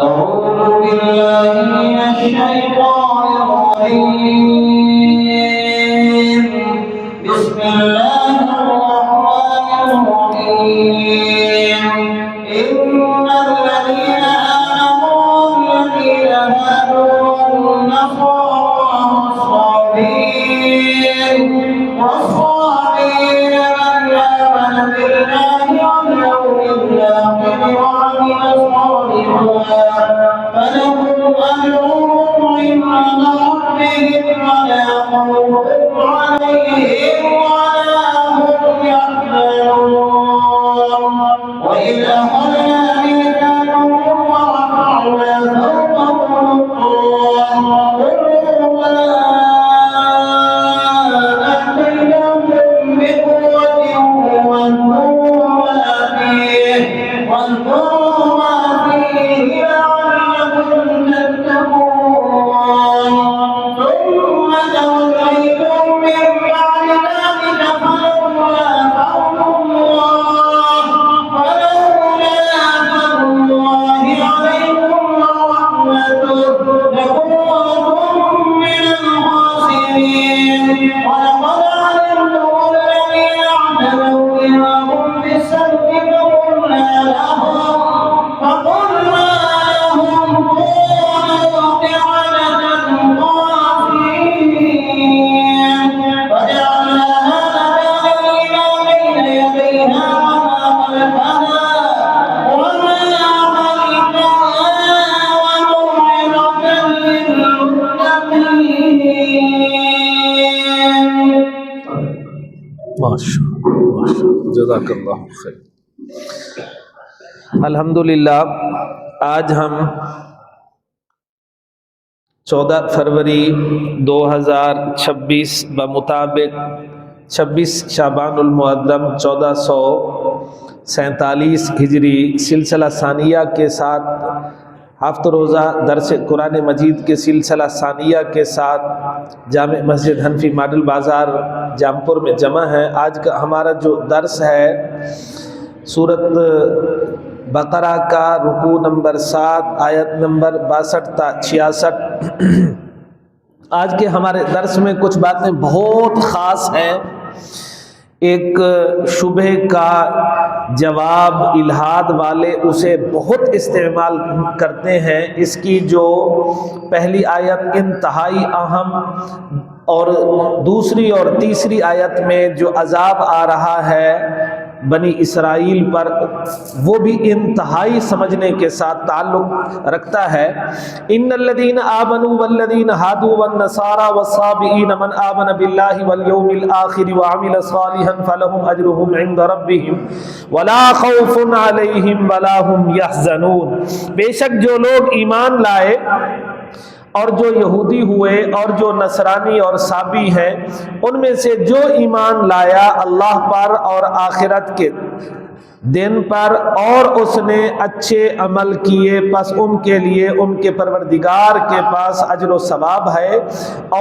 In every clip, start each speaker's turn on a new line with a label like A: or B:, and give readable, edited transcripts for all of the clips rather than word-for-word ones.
A: أعوذ بالله من الشيطان الرجيم بسم الله الرحمن الرحيم إن الذين آمنوا والذين هادوا والنصارى والصابئين من آمن بالله واليوم الآخر وعمل صالحا فلهم أجرهم عند ربهم ولا خوف عليهم ولا هم يحزنون وإذ أخذنا ميثاقكم ورفعنا فوقكم الطور خذوا ما آتيناكم بقوة واذكروا ما فيه لعلكم تتقون ثم توليتم من بعد ذلك فلولا فضل الله عليكم ورحمته لكنتم من الخاسرين ولقد علمتم الذين اعتدوا منكم في السبت فقلنا لهم كونوا قردة خاسئين فجعلناها نكالا بين يديها وما خلفها وموعظة للمتقين.
B: ماشاءاللہ جزاک اللہ خیر. الحمدللہ آج ہم 14 فروری 2026 بمطابق 26 شعبان المعظم 1447 ہجری سلسلہ ثانیہ کے ساتھ ہفتہ روزہ درس قرآن مجید کے سلسلہ ثانیہ کے ساتھ جامع مسجد حنفی ماڈل بازار جامپور میں جمع ہیں. آج کا ہمارا جو درس ہے سورت بقرہ کا رکوع نمبر 7 آیت نمبر 62 تا 66. آج کے ہمارے درس میں کچھ باتیں بہت خاص ہیں. ایک شبہ کا جواب الہاد والے اسے بہت استعمال کرتے ہیں. اس کی جو پہلی آیت انتہائی اہم اور دوسری اور تیسری آیت میں جو عذاب آ رہا ہے بنی اسرائیل پر وہ بھی انتہائی سمجھنے کے ساتھ تعلق رکھتا ہے. ان الذین آمنوا والذین ہادوا والنصارى والصابئین من آمن باللہ والیوم الآخر وعمل صالحا فلهم اجرهم عند ربهم ولا خوف علیہم ولا هم يحزنون. بے شک جو لوگ ایمان لائے اور جو یہودی ہوئے اور جو نصرانی اور صابی ہیں ان میں سے جو ایمان لایا اللہ پر اور آخرت کے دن پر اور اس نے اچھے عمل کیے پس ان کے لیے ان کے پروردگار کے پاس اجر و ثواب ہے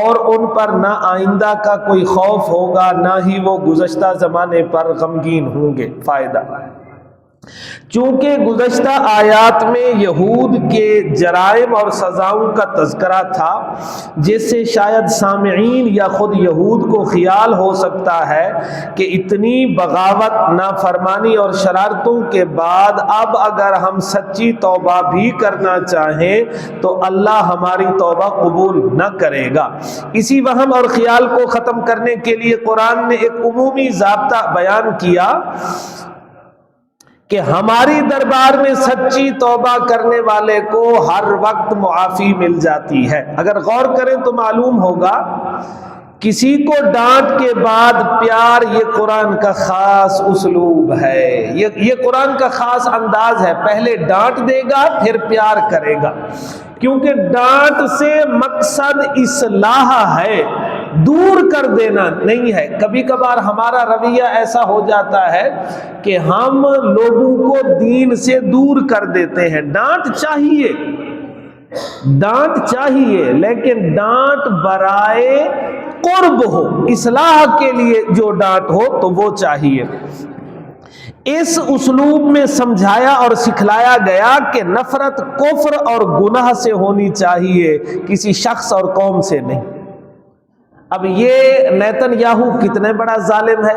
B: اور ان پر نہ آئندہ کا کوئی خوف ہوگا نہ ہی وہ گزشتہ زمانے پر غمگین ہوں گے. فائدہ چونکہ گزشتہ آیات میں یہود کے جرائم اور سزاؤں کا تذکرہ تھا جس سے شاید سامعین یا خود یہود کو خیال ہو سکتا ہے کہ اتنی بغاوت نافرمانی اور شرارتوں کے بعد اب اگر ہم سچی توبہ بھی کرنا چاہیں تو اللہ ہماری توبہ قبول نہ کرے گا. اسی وہم اور خیال کو ختم کرنے کے لیے قرآن نے ایک عمومی ضابطہ بیان کیا کہ ہماری دربار میں سچی توبہ کرنے والے کو ہر وقت معافی مل جاتی ہے. اگر غور کریں تو معلوم ہوگا کسی کو ڈانٹ کے بعد پیار یہ قرآن کا خاص اسلوب ہے, یہ قرآن کا خاص انداز ہے. پہلے ڈانٹ دے گا پھر پیار کرے گا کیونکہ ڈانٹ سے مقصد اصلاح ہے, دور کر دینا نہیں ہے. کبھی کبھار ہمارا رویہ ایسا ہو جاتا ہے کہ ہم لوگوں کو دین سے دور کر دیتے ہیں. ڈانٹ چاہیے لیکن ڈانٹ برائے قرب ہو, اصلاح کے لیے جو ڈانٹ ہو تو وہ چاہیے. اس اسلوب میں سمجھایا اور سکھلایا گیا کہ نفرت کفر اور گناہ سے ہونی چاہیے، کسی شخص اور قوم سے نہیں۔ اب یہ نیتن یاہو کتنے بڑا ظالم ہے،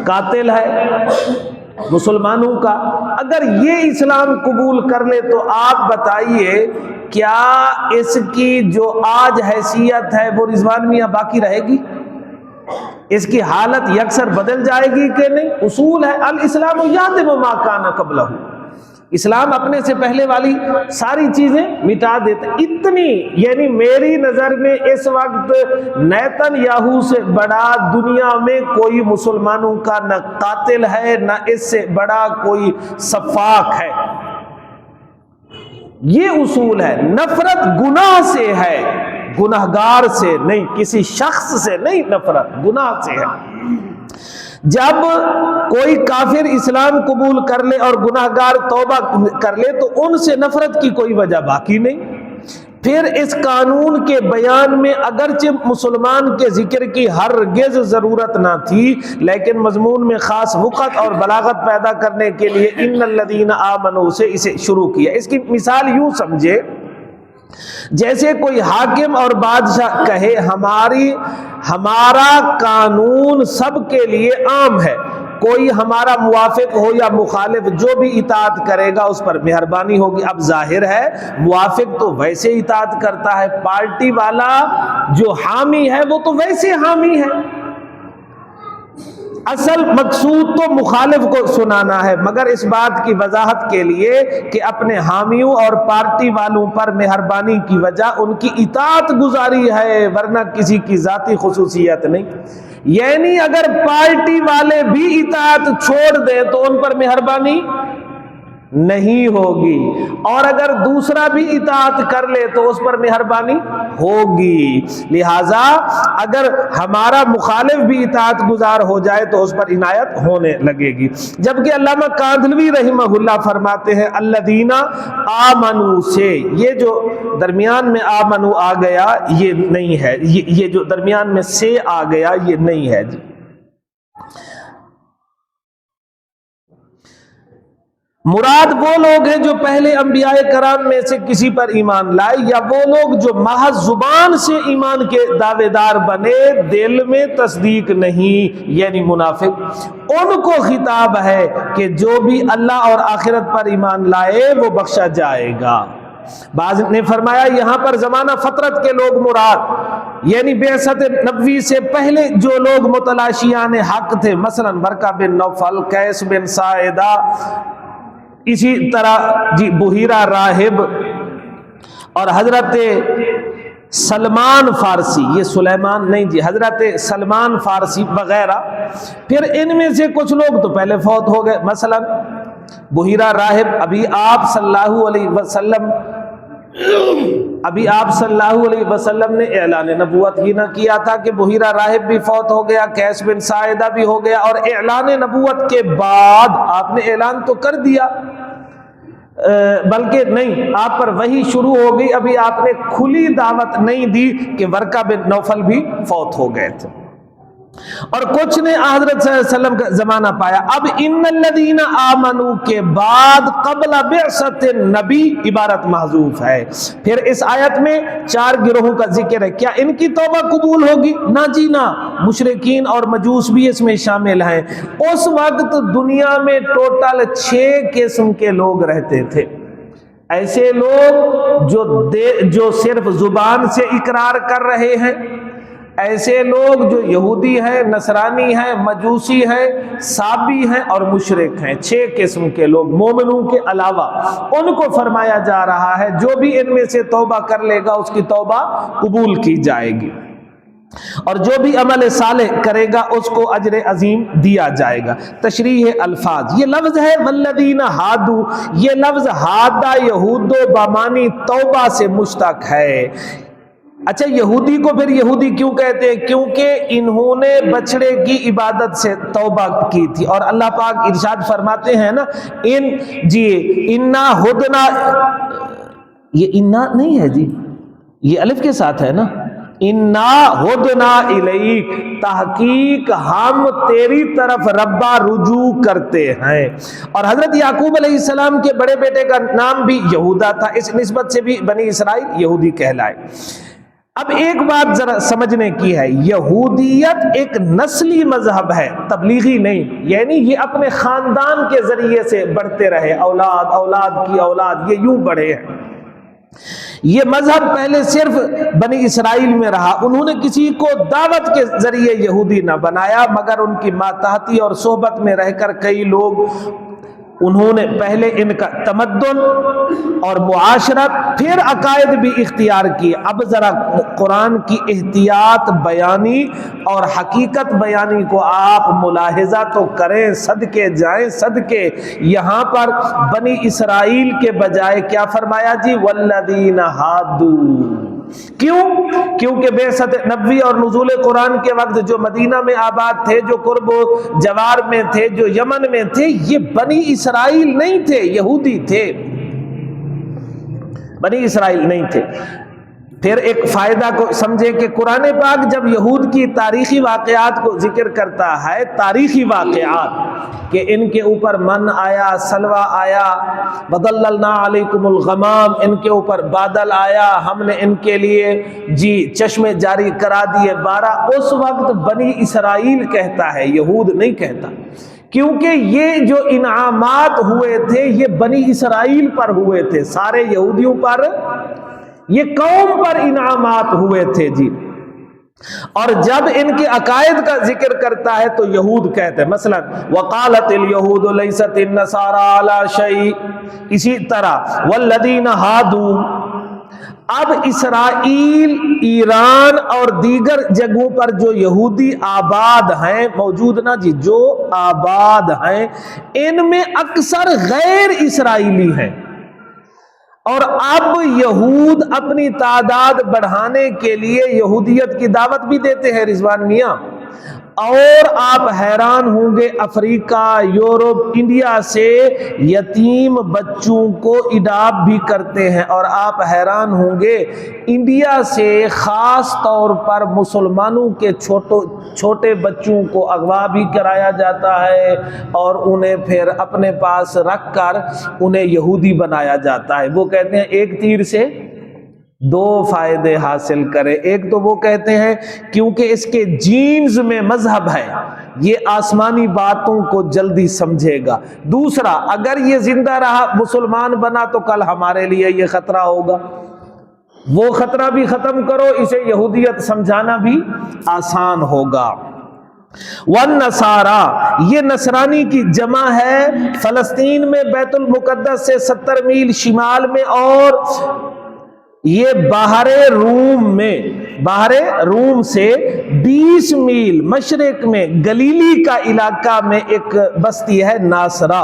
B: قاتل ہے مسلمانوں کا، اگر یہ اسلام قبول کر لے تو آپ بتائیے کیا اس کی جو آج حیثیت ہے وہ رضوان میاں باقی رہے گی؟ اس کی حالت یکسر بدل جائے گی کہ نہیں؟ اصول ہے الاسلام یہدم ما کان قبلہ، اسلام اپنے سے پہلے والی ساری چیزیں مٹا دیتا۔ اتنی یعنی میری نظر میں اس وقت نیتن یاہو سے بڑا دنیا میں کوئی مسلمانوں کا نہ قاتل ہے نہ اس سے بڑا کوئی سفاک ہے۔ یہ اصول ہے، نفرت گناہ سے ہے، گناہگار سے نہیں، کسی شخص سے نہیں، نفرت گناہ سے ہے۔ جب کوئی کافر اسلام قبول کر لے اور گناہگار توبہ کر لے تو ان سے نفرت کی کوئی وجہ باقی نہیں۔ پھر اس قانون کے بیان میں اگرچہ مسلمان کے ذکر کی ہرگز ضرورت نہ تھی، لیکن مضمون میں خاص وقت اور بلاغت پیدا کرنے کے لیے ان الذین آمنوا سے اسے شروع کیا۔ اس کی مثال یوں سمجھے، جیسے کوئی حاکم اور بادشاہ کہے ہمارا قانون سب کے لیے عام ہے، کوئی ہمارا موافق ہو یا مخالف جو بھی اطاعت کرے گا اس پر مہربانی ہوگی۔ اب ظاہر ہے موافق تو ویسے اطاعت کرتا ہے، پارٹی والا جو حامی ہے وہ تو ویسے حامی ہے، اصل مقصود تو مخالف کو سنانا ہے، مگر اس بات کی وضاحت کے لیے کہ اپنے حامیوں اور پارٹی والوں پر مہربانی کی وجہ ان کی اطاعت گزاری ہے، ورنہ کسی کی ذاتی خصوصیت نہیں۔ یعنی اگر پارٹی والے بھی اطاعت چھوڑ دیں تو ان پر مہربانی نہیں ہوگی، اور اگر دوسرا بھی اطاعت کر لے تو اس پر مہربانی ہوگی۔ لہٰذا اگر ہمارا مخالف بھی اطاعت گزار ہو جائے تو اس پر عنایت ہونے لگے گی۔ جبکہ علامہ کاندھلوی رحمہ اللہ فرماتے ہیں الذین آمنوا سے یہ جو درمیان میں آمنوا آ گیا یہ نہیں ہے، یہ جو درمیان میں سے آ گیا یہ نہیں ہے جی۔ مراد وہ لوگ ہیں جو پہلے انبیاء کرام میں سے کسی پر ایمان لائے، یا وہ لوگ جو محض زبان سے ایمان کے دعوے دار بنے دل میں تصدیق نہیں، یعنی منافق۔ ان کو خطاب ہے کہ جو بھی اللہ اور آخرت پر ایمان لائے وہ بخشا جائے گا۔ بعض نے فرمایا یہاں پر زمانہ فترت کے لوگ مراد، یعنی بعثت نبوی سے پہلے جو لوگ متلاشیان حق تھے، مثلا ورقہ بن نوفل، قیس بن ساعدہ، اسی طرح جی بحیرہ راہب اور حضرت سلمان فارسی، یہ سلیمان نہیں جی، حضرت سلمان فارسی وغیرہ۔ پھر ان میں سے کچھ لوگ تو پہلے فوت ہو گئے، مثلا بحیرہ راہب ابھی آپ صلی اللہ علیہ وسلم نے اعلان نبوت ہی نہ کیا تھا کہ بحیرہ راہب بھی فوت ہو گیا، قیس بن ساعدہ بھی ہو گیا، اور اعلان نبوت کے بعد آپ نے اعلان تو کر دیا بلکہ نہیں، آپ پر وحی شروع ہو گئی، ابھی آپ نے کھلی دعوت نہیں دی کہ ورقہ بن نوفل بھی فوت ہو گئے تھے، اور کچھ نے حضرت صلی اللہ علیہ وسلم کا زمانہ پایا۔ اب ان الذین آمنوا کے بعد قبل بعثت النبی عبارت محذوف ہے۔ پھر اس آیت میں 4 گروہوں کا ذکر ہے، کیا ان کی توبہ قبول ہوگی؟ نہ جی نہ، مشرکین اور مجوس بھی اس میں شامل ہیں۔ اس وقت دنیا میں ٹوٹل 6 قسم کے لوگ رہتے تھے، ایسے لوگ جو صرف زبان سے اقرار کر رہے ہیں، ایسے لوگ جو یہودی ہیں، نصرانی ہیں، مجوسی ہیں، صابی ہیں اور مشرک ہیں۔ 6 قسم کے لوگ مومنوں کے علاوہ، ان کو فرمایا جا رہا ہے جو بھی ان میں سے توبہ کر لے گا اس کی توبہ قبول کی جائے گی، اور جو بھی عمل صالح کرے گا اس کو اجر عظیم دیا جائے گا۔ تشریح الفاظ، یہ لفظ ہے والذین ہادو، یہ لفظ ہادہ یہود و بامانی توبہ سے مشتق ہے۔ اچھا یہودی کو پھر یہودی کیوں کہتے ہیں؟ کیونکہ انہوں نے بچڑے کی عبادت سے توبہ کی تھی، اور اللہ پاک ارشاد فرماتے ہیں نا انا ہدنا، یہ انا نہیں ہے جی، یہ الف کے ساتھ ہے نا، انا ہدنا الیک، تحقیق ہم تیری طرف ربا رجوع کرتے ہیں۔ اور حضرت یعقوب علیہ السلام کے بڑے بیٹے کا نام بھی یہودا تھا، اس نسبت سے بھی بنی اسرائیل یہودی کہلائے۔ اب ایک بات ذرا سمجھنے کی ہے، یہودیت ایک نسلی مذہب ہے، تبلیغی نہیں، یعنی یہ اپنے خاندان کے ذریعے سے بڑھتے رہے، اولاد اولاد کی اولاد، یہ یوں بڑھے ہیں۔ یہ مذہب پہلے صرف بنی اسرائیل میں رہا، انہوں نے کسی کو دعوت کے ذریعے یہودی نہ بنایا، مگر ان کی ماتحتی اور صحبت میں رہ کر کئی لوگ، انہوں نے پہلے ان کا تمدن اور معاشرت پھر عقائد بھی اختیار کیے۔ اب ذرا قرآن کی احتیاط بیانی اور حقیقت بیانی کو آپ ملاحظہ تو کریں، صدقے جائیں صدقے۔ یہاں پر بنی اسرائیل کے بجائے کیا فرمایا جی؟ والذین ہادو۔ کیوں؟ کیونکہ بعثت نبوی اور نزول قرآن کے وقت جو مدینہ میں آباد تھے، جو قرب و جوار میں تھے، جو یمن میں تھے، یہ بنی اسرائیل نہیں تھے، یہودی تھے، بنی اسرائیل نہیں تھے۔ پھر ایک فائدہ کو سمجھے کہ قرآن پاک جب یہود کی تاریخی واقعات کو ذکر کرتا ہے، تاریخی واقعات کہ ان کے اوپر من آیا، سلوہ آیا، وَظَلَّلْنَا عَلَيْكُمُ الْغَمَامَ، ان کے اوپر بادل آیا، ہم نے ان کے لیے جی چشمے جاری کرا دیے 12، اس وقت بنی اسرائیل کہتا ہے، یہود نہیں کہتا، کیونکہ یہ جو انعامات ہوئے تھے یہ بنی اسرائیل پر ہوئے تھے، سارے یہودیوں پر، یہ قوم پر انعامات ہوئے تھے جی۔ اور جب ان کے عقائد کا ذکر کرتا ہے تو یہود کہتے ہیں، مثلا وقالت اليہود لیست النصارى على شيء، اسی طرح والذین ہادوا۔ اب اسرائیل، ایران اور دیگر جگہوں پر جو یہودی آباد ہیں، موجود نا جی، جو آباد ہیں، ان میں اکثر غیر اسرائیلی ہیں، اور اب یہود اپنی تعداد بڑھانے کے لیے یہودیت کی دعوت بھی دیتے ہیں رضوان میاں۔ اور آپ حیران ہوں گے، افریقہ، یورپ، انڈیا سے یتیم بچوں کو اڈاپٹ بھی کرتے ہیں، اور آپ حیران ہوں گے انڈیا سے خاص طور پر مسلمانوں کے چھوٹے بچوں کو اغوا بھی کرایا جاتا ہے، اور انہیں پھر اپنے پاس رکھ کر انہیں یہودی بنایا جاتا ہے۔ وہ کہتے ہیں ایک تیر سے دو فائدے حاصل کرے، ایک تو وہ کہتے ہیں کیونکہ اس کے جینز میں مذہب ہے، یہ آسمانی باتوں کو جلدی سمجھے گا، دوسرا اگر یہ زندہ رہا مسلمان بنا تو کل ہمارے لیے یہ خطرہ ہوگا، وہ خطرہ بھی ختم کرو، اسے یہودیت سمجھانا بھی آسان ہوگا۔ وَالنَّصَارَى، یہ نصرانی کی جمع ہے، فلسطین میں بیت المقدس سے 70 میل شمال میں، اور یہ باہر روم سے 20 میل مشرق میں گلیلی کا علاقہ میں ایک بستی ہے ناصرہ،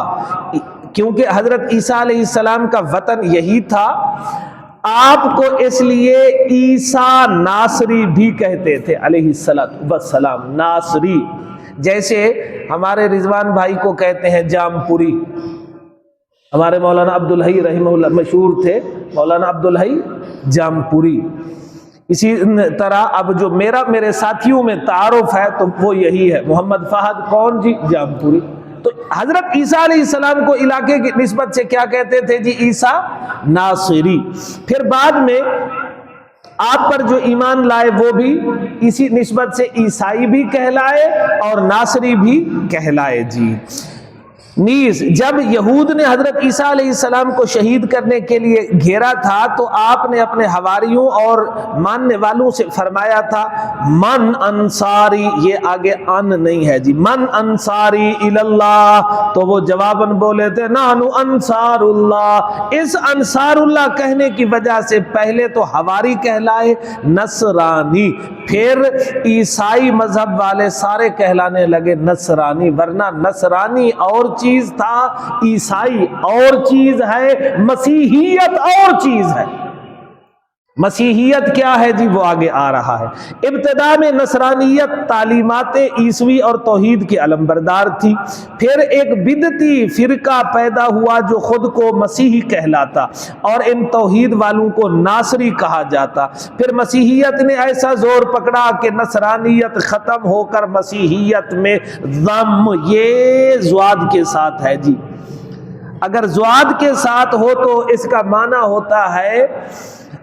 B: کیونکہ حضرت عیسیٰ علیہ السلام کا وطن یہی تھا، آپ کو اس لیے عیسیٰ ناصری بھی کہتے تھے علیہ السلام، ناصری، جیسے ہمارے رضوان بھائی کو کہتے ہیں جام پوری، ہمارے مولانا عبدالحی رحمہ اللہ مشہور تھے، مولانا عبدالحی جام پوری۔ اسی طرح اب جو میرے ساتھیوں میں تعارف ہے تو وہ یہی ہے، محمد فہد کون جی؟ جام پوری۔ تو حضرت عیسیٰ علیہ السلام کو علاقے کی نسبت سے کیا کہتے تھے جی؟ عیسیٰ ناصری۔ پھر بعد میں آپ پر جو ایمان لائے وہ بھی اسی نسبت سے عیسائی بھی کہلائے اور ناصری بھی کہلائے جی۔ نیز جب یہود نے حضرت عیسیٰ علیہ السلام کو شہید کرنے کے لیے گھیرا تھا تو آپ نے اپنے حواریوں اور ماننے والوں سے فرمایا تھا من انصاری، یہ آگے ان نہیں ہے جی، من انصاری اللہ، تو وہ جواباً بولے تھے نحن انصار اللہ۔ اس انصار اللہ کہنے کی وجہ سے پہلے تو حواری کہلائے، نصرانی، پھر عیسائی مذہب والے سارے کہلانے لگے نصرانی، ورنہ نصرانی اور چیز تھا، عیسائی اور چیز ہے، مسیحیت اور چیز ہے۔ مسیحیت کیا ہے جی وہ آگے آ رہا ہے۔ ابتدا میں نصرانیت تعلیمات عیسوی اور توحید کی علمبردار تھی، پھر ایک بدعتی فرقہ پیدا ہوا جو خود کو مسیحی کہلاتا اور ان توحید والوں کو ناصری کہا جاتا۔ پھر مسیحیت نے ایسا زور پکڑا کہ نصرانیت ختم ہو کر مسیحیت میں ضم، یہ زواد کے ساتھ ہے جی، اگر زواد کے ساتھ ہو تو اس کا معنی ہوتا ہے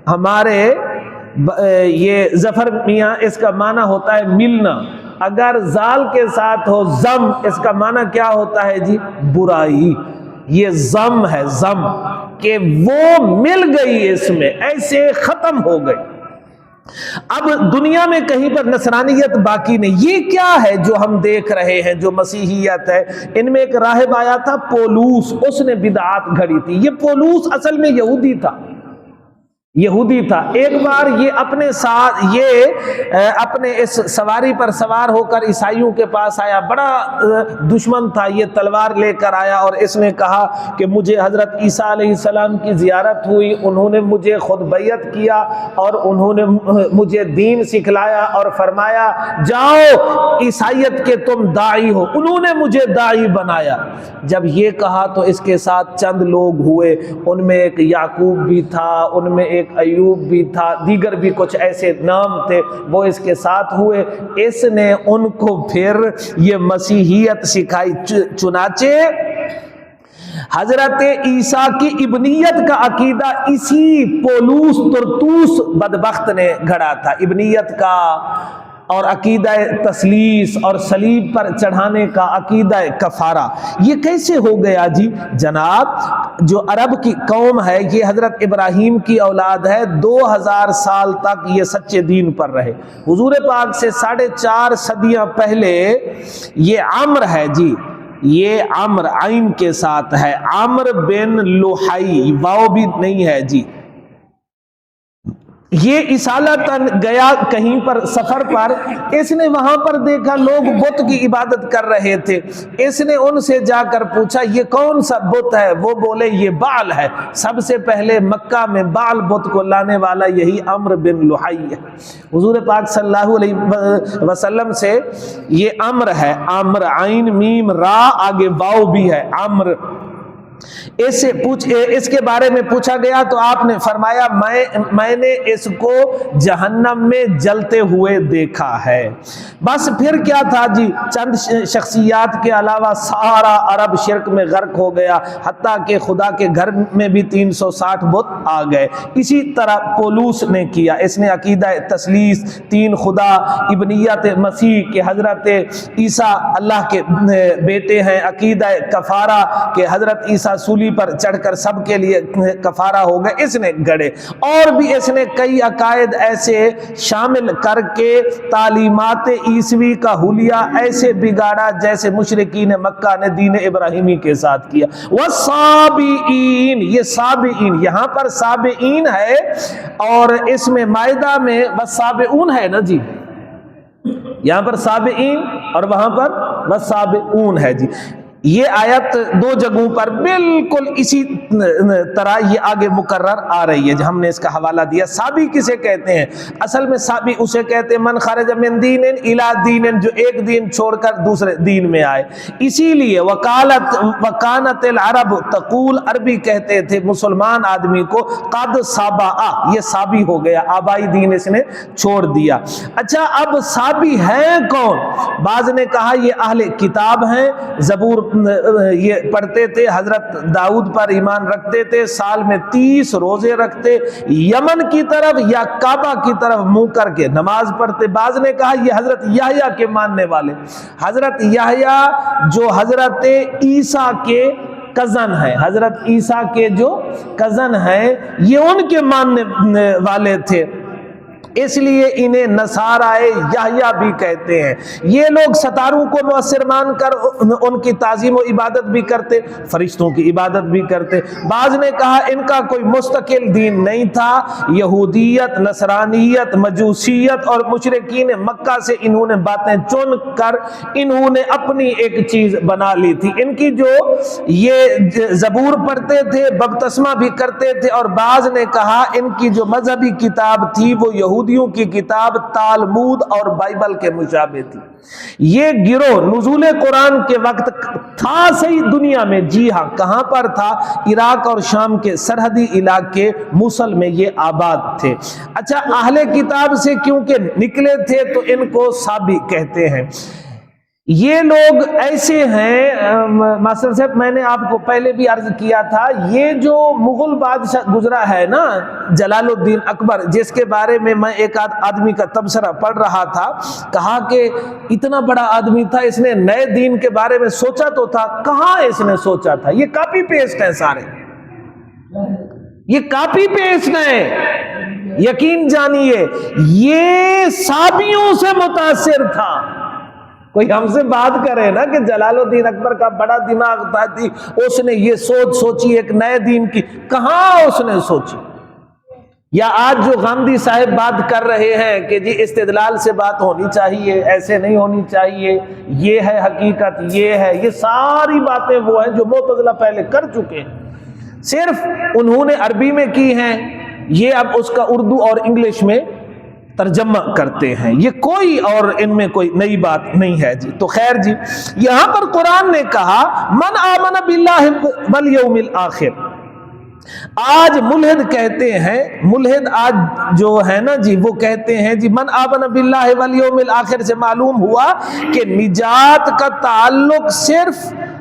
B: ہمارے یہ ظفر میاں، اس کا معنی ہوتا ہے ملنا، اگر زال کے ساتھ ہو ضم، اس کا معنی کیا ہوتا ہے جی برائی، یہ ضم ہے، ضم کہ وہ مل گئی، اس میں ایسے ختم ہو گئی۔ اب دنیا میں کہیں پر نصرانیت باقی نہیں۔ یہ کیا ہے جو ہم دیکھ رہے ہیں جو مسیحیت ہے؟ ان میں ایک راہب آیا تھا پولوس، اس نے بدعات گھڑی تھی۔ یہ پولوس اصل میں یہودی تھا، یہودی تھا۔ ایک بار یہ اپنے ساتھ اپنے اس سواری پر سوار ہو کر عیسائیوں کے پاس آیا، بڑا دشمن تھا، یہ تلوار لے کر آیا اور اس نے کہا کہ مجھے حضرت عیسیٰ علیہ السلام کی زیارت ہوئی، انہوں نے مجھے خود بیعت کیا اور انہوں نے مجھے دین سکھلایا اور فرمایا جاؤ عیسائیت کے تم داعی ہو، انہوں نے مجھے داعی بنایا۔ جب یہ کہا تو اس کے ساتھ چند لوگ ہوئے، ان میں ایک یعقوب بھی تھا، ان میں ایک ایوب بھی تھا، دیگر بھی کچھ ایسے نام تھے، وہ اس کے ساتھ ہوئے۔ اس نے ان کو پھر یہ مسیحیت سکھائی، چنانچہ حضرت عیسیٰ کی ابنیت کا عقیدہ اسی پولوس ترتوس بدبخت نے گھڑا تھا، ابنیت کا اور عقیدہ تثلیث اور صلیب پر چڑھانے کا عقیدہ کفارہ۔ یہ کیسے ہو گیا جی؟ جناب جو عرب کی قوم ہے یہ حضرت ابراہیم کی اولاد ہے، 2000 سال تک یہ سچے دین پر رہے۔ حضور پاک سے 4.5 صدیاں پہلے یہ عمر ہے جی، یہ عمر عین کے ساتھ ہے، عمر بن لوحی، واو بھی نہیں ہے جی، یہ اصالتاً گیا کہیں پر سفر پر، اس نے وہاں پر دیکھا لوگ بت کی عبادت کر رہے تھے، اس نے ان سے جا کر پوچھا یہ کون سا بت ہے؟ وہ بولے یہ بعل ہے، سب سے پہلے مکہ میں بعل بت کو لانے والا یہی عمرو بن لحی ہے۔ حضور پاک صلی اللہ علیہ وسلم سے یہ عمر ہے، عمر عین میم را آگے واو بھی ہے، عمر۔ اس کے بارے میں پوچھا گیا تو آپ نے فرمایا میں نے اس کو جہنم میں جلتے ہوئے دیکھا ہے۔ بس پھر کیا تھا جی، چند شخصیات کے علاوہ سارا عرب شرک میں غرق ہو گیا، حتیٰ کہ خدا کے گھر میں بھی 360 بت آ گئے۔ اسی طرح پولوس نے کیا، اس نے عقیدہ تثلیث، تین خدا، ابنیت مسیح کہ حضرت عیسیٰ اللہ کے بیٹے ہیں، عقیدہ کفارہ کہ حضرت عیسیٰ سولی پر چڑھ کر سب کے لیے کفارہ ہو گئے، اس نے گڑے۔ اور بھی اس نے کئی عقائد ایسے شامل کر کے تعلیمات عیسوی کا حلیہ ایسے بگاڑا جیسے مشرکین مکہ نے دین ابراہیمی کے ساتھ کیا۔ والسابئین، یہ سابئین، یہاں پر سابئین ہے اور اس میں مائدہ میں والسابئون ہے نا جی، یہاں پر سابئین اور وہاں پر والسابئون ہے جی۔ یہ آیت 2 جگہوں پر بالکل اسی طرح یہ آگے مقرر آ رہی ہے، جو ہم نے اس کا حوالہ دیا۔ سابی کسے کہتے ہیں؟ اصل میں سابی اسے کہتے ہیں من خرج من دین الی دین، جو ایک دین چھوڑ کر دوسرے دین میں آئے۔ اسی لیے وکانت العرب تقول، عربی کہتے تھے مسلمان آدمی کو قد سابا، یہ سابی ہو گیا، آبائی دین اس نے چھوڑ دیا۔ اچھا اب سابی ہیں کون؟ بعض نے کہا یہ اہل کتاب ہیں، زبور یہ پڑھتے تھے، حضرت داؤد پر ایمان رکھتے تھے، سال میں 30 روزے رکھتے، یمن کی طرف یا کعبہ کی طرف منہ کر کے نماز پڑھتے۔ بعض نے کہا یہ حضرت یحییٰ کے ماننے والے، حضرت یحییٰ جو حضرت عیسیٰ کے کزن ہیں، حضرت عیسیٰ کے جو کزن ہیں، یہ ان کے ماننے والے تھے۔ اس لیے انہیں نصارائے یحییٰ بھی کہتے ہیں۔ یہ لوگ ستاروں کو مؤثر مان کر ان کی تعظیم و عبادت بھی کرتے، فرشتوں کی عبادت بھی کرتے۔ بعض نے کہا ان کا کوئی مستقل دین نہیں تھا، یہودیت، نصرانیت، مجوسیت اور مشرکین مکہ سے انہوں نے باتیں چن کر انہوں نے اپنی ایک چیز بنا لی تھی۔ ان کی جو یہ زبور پڑھتے تھے، بپتسمہ بھی کرتے تھے، اور بعض نے کہا ان کی جو مذہبی کتاب تھی وہ یہودیوں کی کتاب تالمود اور بائبل کے مشابہ تھی۔ یہ گروہ نزول قرآن کے وقت تھا صحیح دنیا میں، جی ہاں، کہاں پر تھا؟ عراق اور شام کے سرحدی علاقے موصل میں یہ آباد تھے۔ اچھا، اہل کتاب سے کیونکہ نکلے تھے تو ان کو صابی کہتے ہیں۔ یہ لوگ ایسے ہیں، ماسٹر صاحب میں نے آپ کو پہلے بھی عرض کیا تھا، یہ جو مغل بادشاہ گزرا ہے نا جلال الدین اکبر، جس کے بارے میں میں ایک آدمی کا تبصرہ پڑھ رہا تھا، کہا کہ اتنا بڑا آدمی تھا، اس نے نئے دین کے بارے میں سوچا تو تھا؟ کہاں اس نے سوچا تھا؟ یہ کاپی پیسٹ ہے سارے، یہ کاپی پیسٹ ہے، یقین جانیے یہ صابیوں سے متاثر تھا۔ کوئی ہم سے بات کرے نا کہ جلال الدین اکبر کا بڑا دماغ تھا، اس نے یہ سوچی ایک نئے دین کی، کہاں اس نے سوچی؟ یا آج جو غامدی صاحب بات کر رہے ہیں کہ جی استدلال سے بات ہونی چاہیے، ایسے نہیں ہونی چاہیے، یہ ہے حقیقت، یہ ساری باتیں وہ ہیں جو معتزلہ پہلے کر چکے ہیں، صرف انہوں نے عربی میں کی ہیں، یہ اب اس کا اردو اور انگلش میں ترجمہ کرتے ہیں، یہ کوئی اور ان میں کوئی نئی بات نہیں ہے جی۔ تو خیر جی، یہاں پر قرآن نے کہا من آمن باللہ والیوم الآخر۔ آج ملحد کہتے ہیں، ملحد آج جو ہے نا جی وہ کہتے ہیں جی من آمن باللہ والیوم الآخر سے معلوم ہوا کہ نجات کا تعلق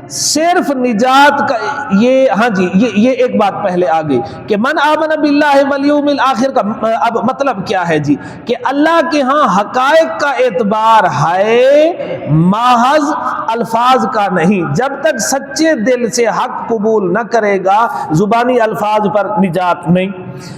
B: صرف نجات کا، یہ ہاں جی یہ ایک بات پہلے آ گئی کہ من آمن باللہ والیوم الآخر کا اب مطلب کیا ہے جی؟ کہ اللہ کے ہاں حقائق کا اعتبار ہے، محض الفاظ کا نہیں۔ جب تک سچے دل سے حق قبول نہ کرے گا زبانی الفاظ پر نجات نہیں۔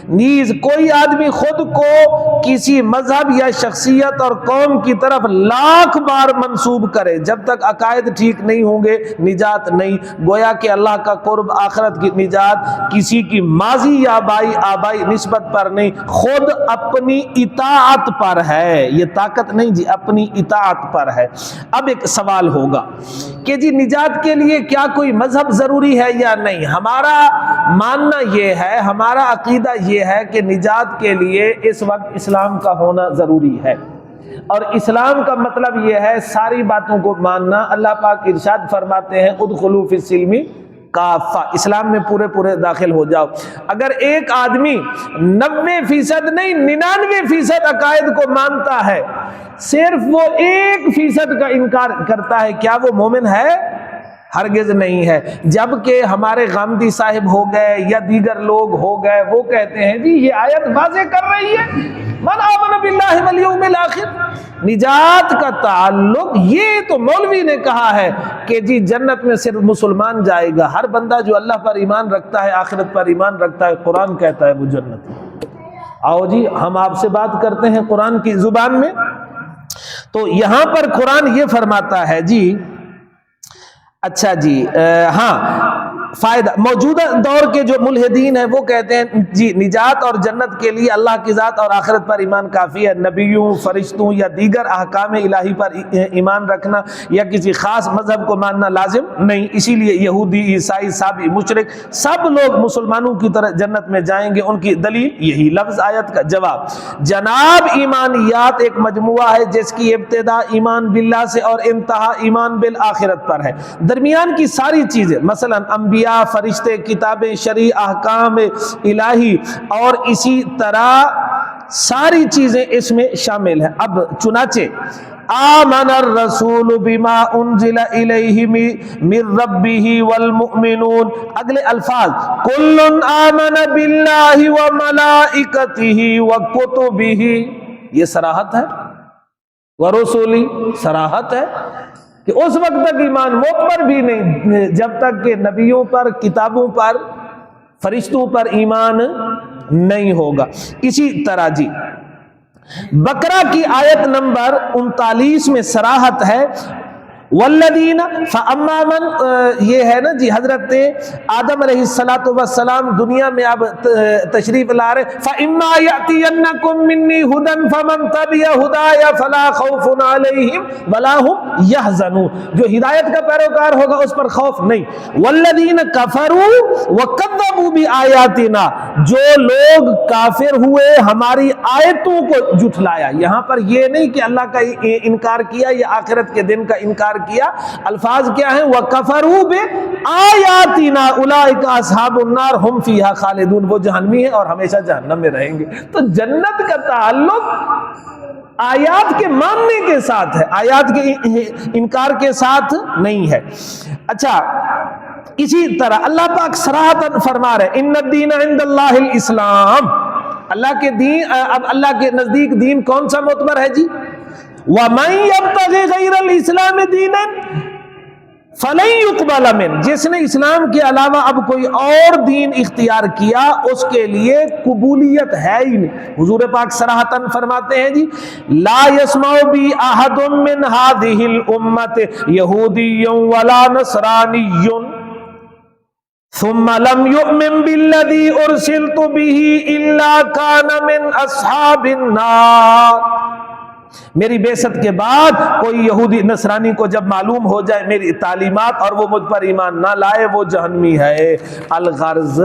B: نیز کوئی آدمی خود کو کسی مذہب یا شخصیت اور قوم کی طرف لاکھ بار منسوب کرے، جب تک عقائد ٹھیک نہیں ہوں گے نجات نہیں۔ گویا کہ اللہ کا قرب، آخرت کی نجات کسی کی ماضی یا آبائی نسبت پر نہیں، خود اپنی اطاعت پر ہے۔ یہ طاقت نہیں جی، اپنی اطاعت پر ہے۔ اب ایک سوال ہوگا کہ جی نجات کے لیے کیا کوئی مذہب ضروری ہے یا نہیں؟ ہمارا ماننا یہ ہے، ہمارا عقیدہ یہ ہے کہ نجات کے لیے اس وقت اسلام کا ہونا ضروری ہے، اور اسلام کا مطلب یہ ہے ساری باتوں کو ماننا۔ اللہ پاک ارشاد فرماتے ہیں ادخلوا فی السلم کافہ، اسلام میں پورے داخل ہو جاؤ۔ اگر ایک آدمی 90% نہیں 99% عقائد کو مانتا ہے، صرف وہ 1% کا انکار کرتا ہے، کیا وہ مومن ہے؟ ہرگز نہیں ہے۔ جبکہ ہمارے غامدی صاحب ہو گئے یا دیگر لوگ ہو گئے، وہ کہتے ہیں جی یہ آیت واضح کر رہی ہے من آمن باللہ والیوم الآخر، نجات کا تعلق، یہ تو مولوی نے کہا ہے کہ جی جنت میں صرف مسلمان جائے گا، ہر بندہ جو اللہ پر ایمان رکھتا ہے، آخرت پر ایمان رکھتا ہے، قرآن کہتا ہے وہ جنت ہے۔ آؤ جی ہم آپ سے بات کرتے ہیں قرآن کی زبان میں۔ تو یہاں پر قرآن یہ فرماتا ہے جی، اچھا جی ہاں فائدہ، موجودہ دور کے جو ملحدین ہیں وہ کہتے ہیں جی نجات اور جنت کے لیے اللہ کی ذات اور آخرت پر ایمان کافی ہے، نبیوں، فرشتوں یا دیگر احکام الہی پر ایمان رکھنا یا کسی خاص مذہب کو ماننا لازم نہیں۔ اسی لیے یہودی، عیسائی، صابی، مشرک سب لوگ مسلمانوں کی طرح جنت میں جائیں گے۔ ان کی دلیل یہی لفظ آیت کا جواب جناب ایمانیات ایک مجموعہ ہے جس کی ابتدا ایمان باللہ سے اور انتہا ایمان بالآخرت پر ہے۔ درمیان کی ساری چیزیں مثلا انبیاء، فرشتے، کتابیں، شرعی احکام الہی اور اسی طرح ساری چیزیں اس میں شامل ہیں۔ اب چنانچہ آمن الرسول بما انزل الیہ من ربہ والمؤمنون، اگلے الفاظ کل آمن باللہ وملائکتہ وکتبہ، یہ صراحت ہے، ورسولی صراحت ہے کہ اس وقت تک ایمان معتبر بھی نہیں جب تک کہ نبیوں پر، کتابوں پر، فرشتوں پر ایمان نہیں ہوگا۔ اسی طرح جی بقرہ کی آیت نمبر 39 میں صراحت ہے والذین فاما من، یہ ہے نا جی حضرت آدم علیہ السلام دنیا میں اب تشریف لا رہے، فاما یاتینکم منی ھدی فمن تبع ھدایا فلا خوف علیہم ولا هم یحزنون، جو ہدایت کا پیروکار ہوگا اس پر خوف نہیں۔ والذین کفروا وکذبوا بآیاتنا، جو لوگ کافر ہوئے ہماری آیتوں کو جھٹلایا، یہاں پر یہ نہیں کہ اللہ کا انکار کیا یا آخرت کے دن کا انکار کیا، الفاظ کیا ہیں؟ وَكَفَرُوا بِآيَاتِنَا أُولَئِكَ أَصْحَابُ النَّارِ هُمْ فِيهَا خَالِدُونَ، وہ جہنمی ہیں اور ہمیشہ جہنم میں رہیں گے۔ تو جنت کا تعلق آیات کے ماننے کے ساتھ ہے، آیات کے انکار کے ساتھ نہیں ہے۔ اچھا، اسی طرح اللہ پاک صراحتاً فرما رہے ان الدین عند اللہ الاسلام، اللہ کے دین، اب اللہ کے نزدیک دین کون سا معتبر ہے جی؟ وَمَن يَبْتَغِ غَيْرَ الْإِسْلَامِ دِينًا فَلَن يُقْبَلَ مِنْهُ، جس نے اسلام کے علاوہ اب کوئی اور دین اختیار کیا اس کے لیے قبولیت ہے ہی نہیں۔ حضور پاک صراحتاً فرماتے ہیں جی لا يسمع بی احد من هذه الامة یہودی ولا نصرانی ثم لم يؤمن بالذی ارسلت به الا كان من اصحاب النار، میری بعثت کے بعد کوئی یہودی نصرانی کو جب معلوم ہو جائے میری تعلیمات اور وہ مجھ پر ایمان نہ لائے وہ جہنمی ہے۔ الغرض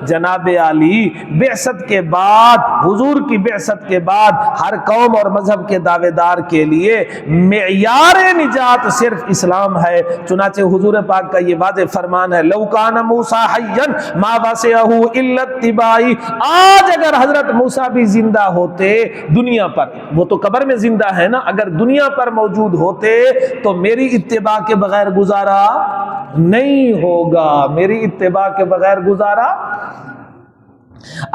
B: جناب علی بعثت کے بعد، حضور کی بعثت کے بعد ہر قوم اور مذہب کے دعوے دار کے لیے معیار نجات صرف اسلام ہے۔ چنانچہ حضور پاک کا یہ واضح فرمان ہے لو کان موسیٰ حیا ما وسعہ الا اتباعی، آج اگر حضرت موسیٰ بھی زندہ ہوتے دنیا پر، وہ تو قبر میں زندہ ہے نا، اگر دنیا پر موجود ہوتے تو میری اتباع کے بغیر گزارا نہیں ہوگا، میری اتباع کے بغیر گزارا۔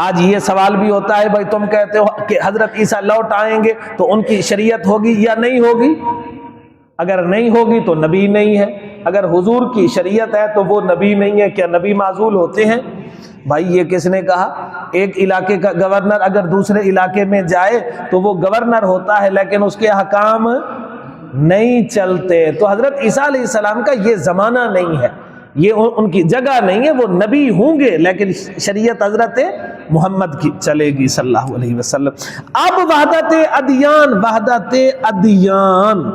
B: آج یہ سوال بھی ہوتا ہے بھائی تم کہتے ہو کہ حضرت عیسیٰ لوٹ آئیں گے تو ان کی شریعت ہوگی یا نہیں ہوگی؟ اگر نہیں ہوگی تو نبی نہیں ہے، اگر حضور کی شریعت ہے تو وہ نبی نہیں ہے۔ کیا نبی معزول ہوتے ہیں؟ بھائی یہ کس نے کہا؟ ایک علاقے کا گورنر اگر دوسرے علاقے میں جائے تو وہ گورنر ہوتا ہے لیکن اس کے احکام نہیں چلتے۔ تو حضرت عیسیٰ علیہ السلام کا یہ زمانہ نہیں ہے، یہ ان کی جگہ نہیں ہے، وہ نبی ہوں گے لیکن شریعت حضرت محمد کی چلے گی صلی اللہ علیہ وسلم۔ اب وحدت ادیان، وحدت ادیان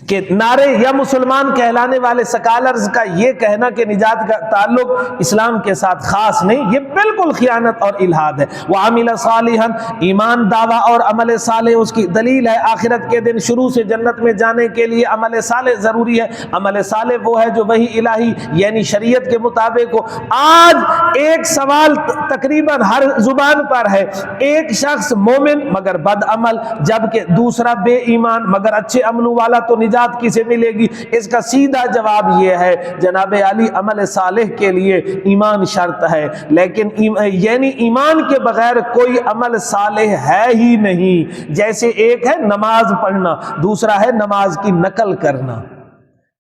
B: کہ نعرے یا مسلمان کہلانے والے سکالرز کا یہ کہنا کہ نجات کا تعلق اسلام کے ساتھ خاص نہیں، یہ بالکل خیانت اور الحاد ہے۔ وعمل صالحا، ایمان دعویٰ اور عمل صالح اس کی دلیل ہے۔ آخرت کے دن شروع سے جنت میں جانے کے لیے عمل صالح ضروری ہے۔ عمل صالح وہ ہے جو وہی الہی یعنی شریعت کے مطابق ہو۔ آج ایک سوال تقریباً ہر زبان پر ہے، ایک شخص مومن مگر بد عمل، جبکہ دوسرا بے ایمان مگر اچھے عملوں والا، تو نجات کسے ملے گی؟ اس کا سیدھا جواب یہ ہے جناب علی عمل صالح کے لیے ایمان شرط ہے، لیکن یعنی ایمان کے بغیر کوئی عمل صالح ہے ہی نہیں۔ جیسے ایک ہے نماز پڑھنا، دوسرا ہے نماز کی نقل کرنا۔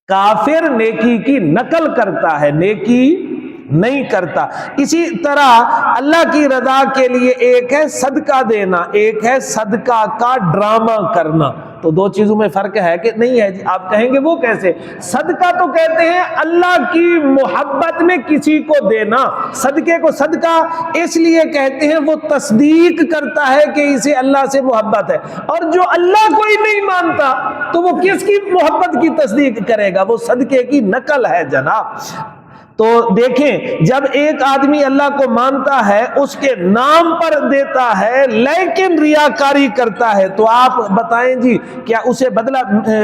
B: کافر نیکی کی نقل کرتا ہے، نیکی نہیں کرتا۔ اسی طرح اللہ کی رضا کے لیے ایک ہے صدقہ دینا، ایک ہے صدقہ کا ڈرامہ کرنا۔ تو دو چیزوں میں فرق ہے کہ نہیں ہے جی؟ آپ کہیں گے وہ کیسے؟ صدقہ تو کہتے ہیں اللہ کی محبت میں کسی کو دینا، صدقے کو صدقہ اس لیے کہتے ہیں وہ تصدیق کرتا ہے کہ اسے اللہ سے محبت ہے، اور جو اللہ کو ہی نہیں مانتا تو وہ کس کی محبت کی تصدیق کرے گا؟ وہ صدقے کی نقل ہے جناب۔ تو دیکھیں جب ایک آدمی اللہ کو مانتا ہے اس کے نام پر دیتا ہے لیکن ریاکاری کرتا ہے تو آپ بتائیں جی کیا اسے بدلہ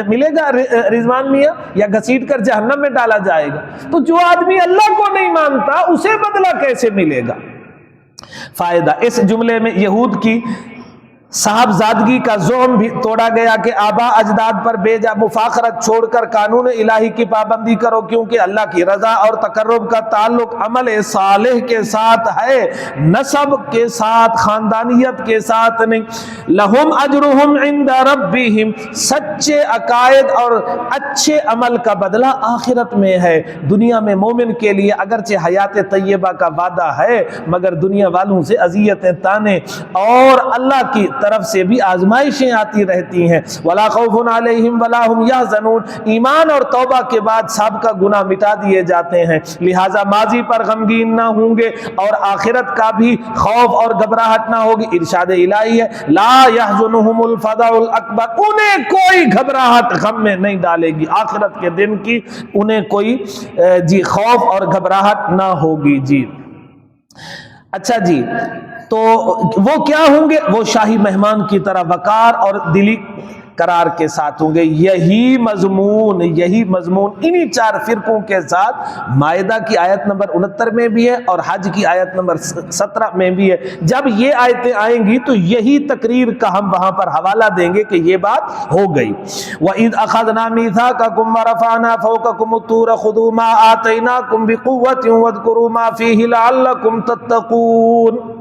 B: ملے گا رضوان میاں، یا گھسیٹ کر جہنم میں ڈالا جائے گا؟ تو جو آدمی اللہ کو نہیں مانتا اسے بدلہ کیسے ملے گا؟ فائدہ اس جملے میں یہود کی صاحبزادگی کا زعم بھی توڑا گیا کہ آبا اجداد پر بے جا مفاخرت چھوڑ کر قانون الہی کی پابندی کرو، کیونکہ اللہ کی رضا اور تقرب کا تعلق عمل صالح کے ساتھ ہے، نسب کے ساتھ، خاندانیت کے ساتھ نہیں۔ لہم اجرہم عند ربہم، سچے عقائد اور اچھے عمل کا بدلہ آخرت میں ہے۔ دنیا میں مومن کے لیے اگرچہ حیات طیبہ کا وعدہ ہے مگر دنیا والوں سے اذیتیں، تانے اور اللہ کی طرف سے بھی آزمائشیں آتی رہتی ہیں. ولا خوف علیہم ولا ہم یحزنون. ایمان اور توبہ کے بعد سابقہ گناہ مٹا دیے جاتے ہیں، لہٰذا ماضی پر غمگین نہ ہوں گے اور آخرت کا بھی خوف اور گھبراہٹ نہ ہوگی. ارشاد الہی ہے لا یحزنہم الفزع الاکبر، انہیں کوئی گھبراہٹ غم میں نہیں ڈالے گی، آخرت کے دن کی انہیں کوئی خوف اور گھبراہٹ نہ ہوگی. جی اچھا جی، تو وہ کیا ہوں گے؟ وہ شاہی مہمان کی طرح وقار اور دلی قرار کے ساتھ ہوں گے. یہی مضمون انہی 4 فرقوں کے ساتھ مائدہ کی آیت نمبر 69 میں بھی ہے اور حج کی آیت نمبر 17 میں بھی ہے. جب یہ آیتیں آئیں گی تو یہی تقریر کا ہم وہاں پر حوالہ دیں گے کہ یہ بات ہو گئی. وَإِذْ أَخَذْنَا مِيثَاقَكُمْ وَرَفَعْنَا فَوْقَكُمُ الطُّورَ خُذُوا مَا آتَيْنَاكُمْ بِقُوَّةٍ وَاذْكُرُوا مَا فِيهِ لَعَلَّكُمْ تَتَّقُونَ.